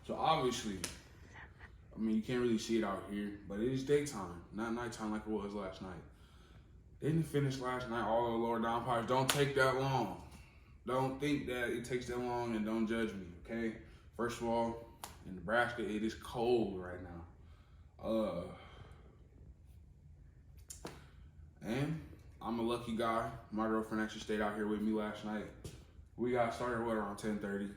So obviously, I mean, you can't really see it out here, but it is daytime, not nighttime like it was last night. Didn't finish last night, all the lower downpipes. Don't take that long. Don't think that it takes that long, and don't judge me, okay? First of all, in Nebraska, it is cold right now. And I'm a lucky guy. My girlfriend actually stayed out here with me last night. We got started around 10:30.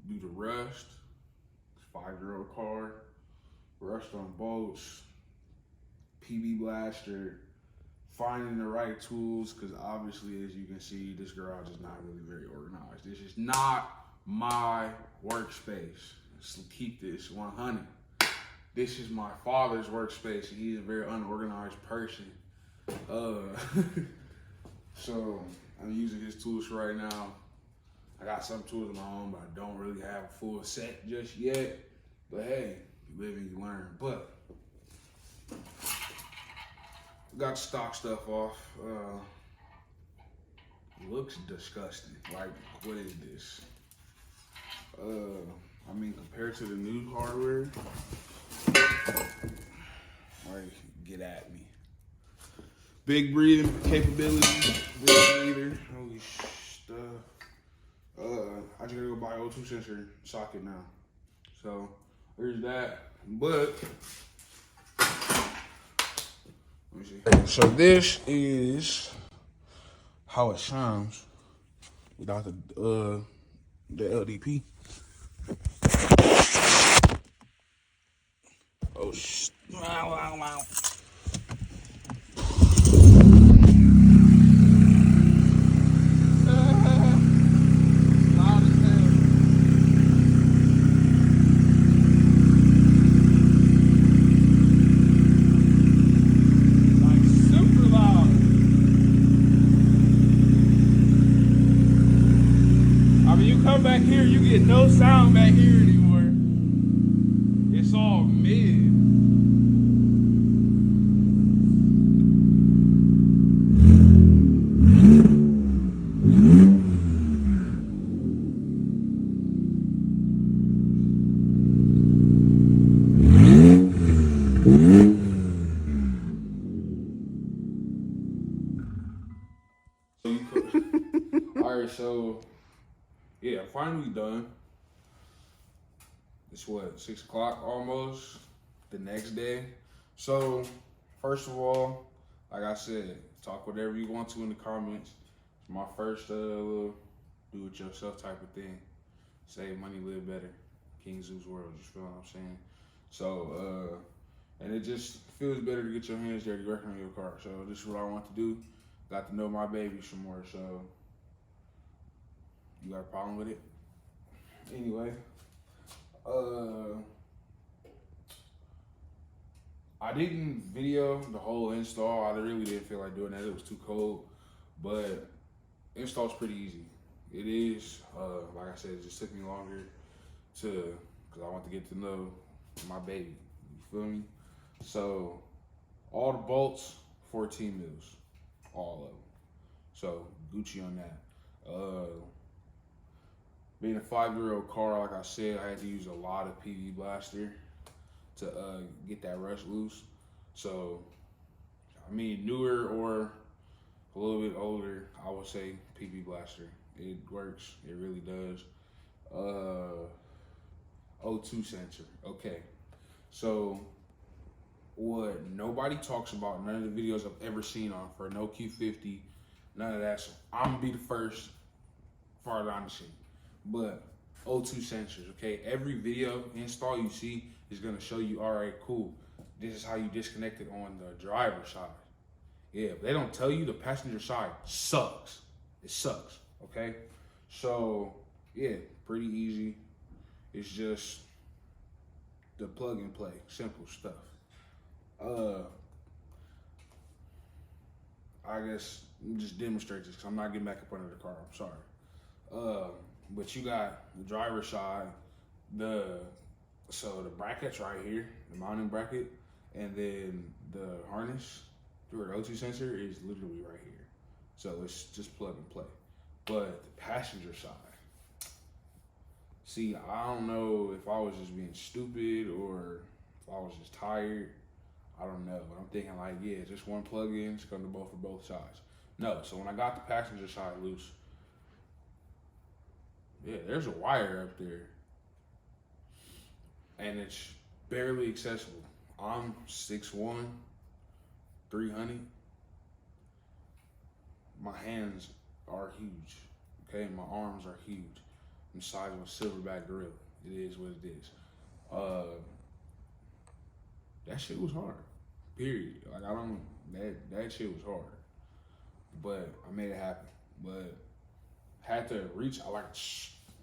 Due to rust, 5-year-old car, rust on bolts, PB blaster, finding the right tools, because obviously, as you can see, this garage is not really very organized. This is not my workspace. Let's keep this 100. This is my father's workspace, and he's a very unorganized person. So I'm using his tools right now. I got some tools of my own, but I don't really have a full set just yet. But hey, you live and you learn. But got stock stuff off. Looks disgusting. Like, what is this? I mean, compared to the new hardware, like, get at me. Big breathing capability, big breather, holy stuff. I just gotta go buy O2 sensor socket now. So there's that. But let me see. So this is how it sounds without the LDP. Oh wow. Come back here, you get no sound back here anymore. It's all mid. All right, so yeah, finally done. It's what, 6 o'clock almost, the next day. So, first of all, like I said, talk whatever you want to in the comments. It's my first little do-it-yourself type of thing. Save money, live better. King Zeus world, you feel what I'm saying? So, and it just feels better to get your hands dirty working on your car. So this is what I want to do. Got to know my baby some more, so you got a problem with it? Anyway, I didn't video the whole install. I really didn't feel like doing that. It was too cold, but install's pretty easy. It is, like I said, it just took me longer because I want to get to know my baby, you feel me? So, all the bolts, 14 mils, all of them. So, Gucci on that. Being a 5-year-old car, like I said, I had to use a lot of PV blaster to get that rust loose. So, I mean, newer or a little bit older, I would say PV blaster. It works, it really does. O2 sensor, okay. So, what nobody talks about, none of the videos I've ever seen on for no Q50, none of that. So, I'm gonna be the first farther on the scene. But O2 sensors, okay? Every video install you see is gonna show you, all right, cool. This is how you disconnect it on the driver's side. Yeah, if they don't tell you, the passenger side sucks. It sucks, okay? So, yeah, pretty easy. It's just the plug and play, simple stuff. I guess just demonstrate this because I'm not getting back up under the car, I'm sorry. But you got the driver's side, so the bracket's right here, the mounting bracket, and then the harness through an O2 sensor is literally right here. So it's just plug and play. But the passenger side, See, I don't know if I was just being stupid or if I was just tired. I don't know. But I'm thinking like, yeah, just one plug-in, it's gonna go for both sides. No, so when I got the passenger side loose, yeah, there's a wire up there, and it's barely accessible. I'm 6'1", 300. My hands are huge. Okay, my arms are huge. I'm the size of a silverback gorilla. It is what it is. That shit was hard. Period. Like I don't that shit was hard. But I made it happen. But had to reach. I like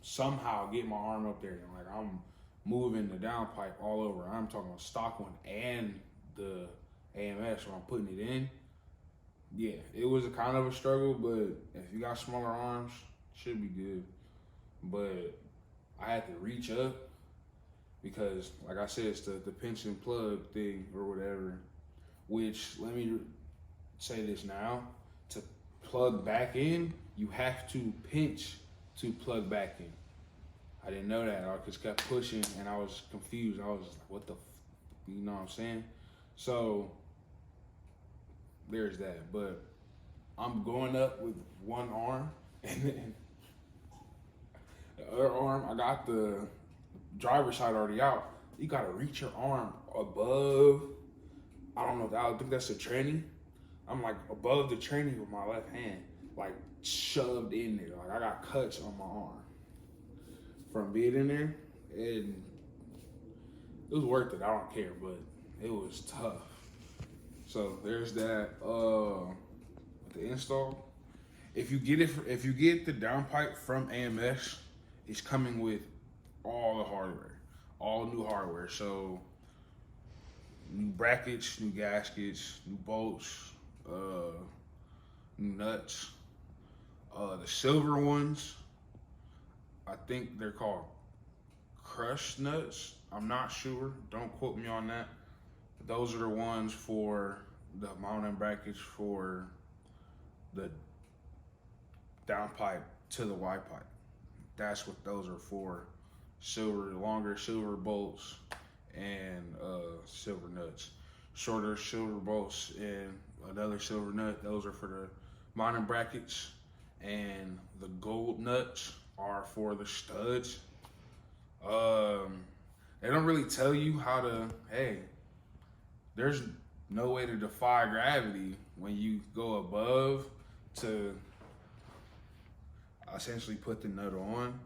somehow get my arm up there. And like I'm moving the downpipe all over. I'm talking about stock one and the AMS when I'm putting it in. Yeah, it was a kind of a struggle, but if you got smaller arms, should be good. But I had to reach up because, like I said, it's the pinch and plug thing or whatever. Which let me say this now: to plug back in, you have to pinch to plug back in. I didn't know that. I just kept pushing, and I was confused. I was just like, "What the?" You know what I'm saying? So there's that. But I'm going up with one arm, and then the other arm, I got the driver's side already out. You gotta reach your arm above. I don't know. I think that's the tranny. I'm like above the tranny with my left hand, like shoved in there. Like I got cuts on my arm from being in there, and it was worth it. I don't care, but it was tough. So there's that. The install. If you get the downpipe from AMS, it's coming with all the hardware, all new hardware. So new brackets, new gaskets, new bolts, new nuts. The silver ones, I think they're called crushed nuts. I'm not sure. Don't quote me on that. Those are the ones for the mounting brackets for the downpipe to the Y pipe. That's what those are for. Silver, longer silver bolts and silver nuts. Shorter silver bolts and another silver nut. Those are for the mounting brackets. And the gold nuts are for the studs. They don't really tell you how to, hey, there's no way to defy gravity when you go above to essentially put the nut on.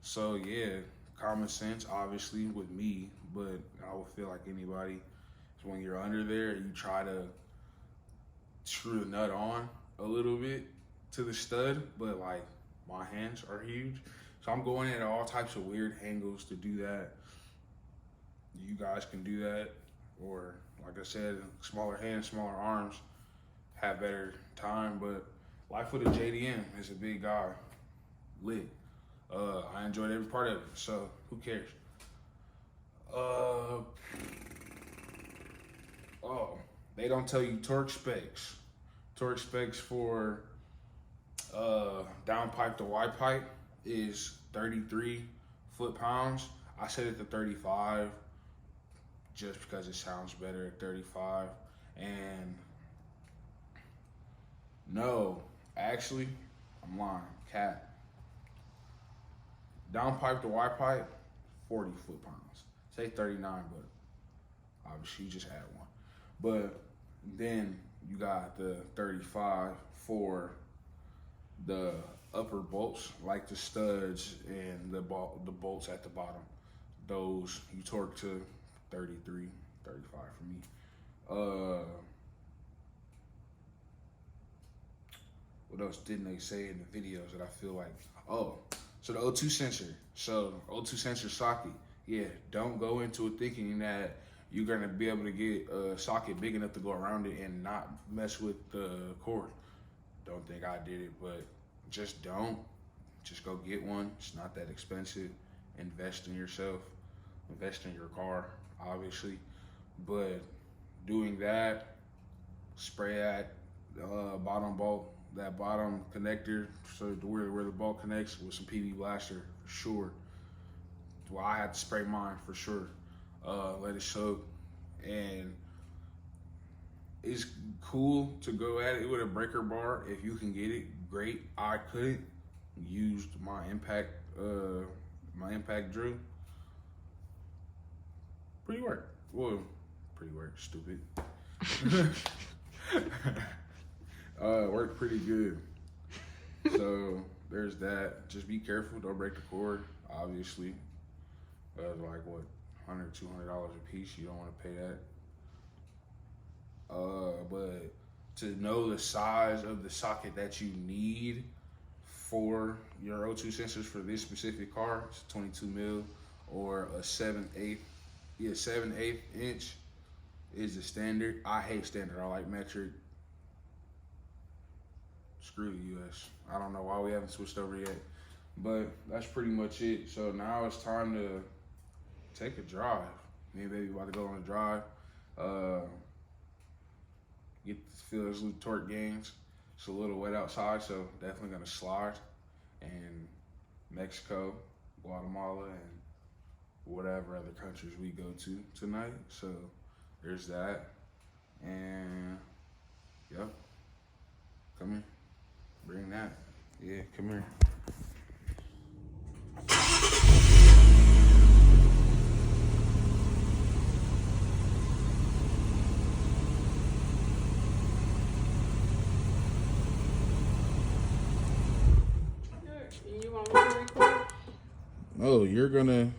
So yeah, common sense obviously with me, but I would feel like anybody is when you're under there, you try to screw the nut on a little bit to the stud, but like my hands are huge. So I'm going at all types of weird angles to do that. You guys can do that, or like I said, smaller hands, smaller arms, have better time. But life with a JDM is a big guy, lit. I enjoyed every part of it, so who cares? Oh, they don't tell you torque specs. Torque specs for downpipe to Y pipe is 33 foot-pounds. I set it to 35 just because it sounds better at 35. And no, actually, I'm lying. Cat. Downpipe to Y pipe, 40 foot-pounds. Say 39, but obviously you just had one. But then you got the 35 for the upper bolts, like the studs and the bolts at the bottom. Those you torque to 33, 35 for me. What else didn't they say in the videos that I feel like, oh, so the O2 sensor. So O2 sensor socket. Yeah, don't go into it thinking that you're gonna be able to get a socket big enough to go around it and not mess with the cord. Don't think I did it, but just don't. Just go get one. It's not that expensive. Invest in yourself. Invest in your car, obviously. But doing that, spray that bottom bolt, that bottom connector, so where the bolt connects with some PV blaster for sure. well, I had to spray mine for sure. Let it soak, and it's cool to go at it with a breaker bar if you can get it. Great. I couldn't. Used my impact drill. Pretty work. Well, pretty work. Stupid. Worked pretty good. So there's that. Just be careful. Don't break the cord. Obviously, like what, $100, $200 a piece. You don't want to pay that. But to know the size of the socket that you need for your O2 sensors for this specific car, it's 22 mil or a 7/8. Yeah, 7/8 inch is the standard. I hate standard. I like metric. Screw the US. I don't know why we haven't switched over yet, but that's pretty much it. So now it's time to take a drive. Me and baby about to go on a drive. Get to feel those little torque gains. It's a little wet outside, so definitely gonna slide. And Mexico, Guatemala, and whatever other countries we go to tonight. So there's that. And yep, come here. Bring that. Yeah, come here. You want me to record? Oh, you're gonna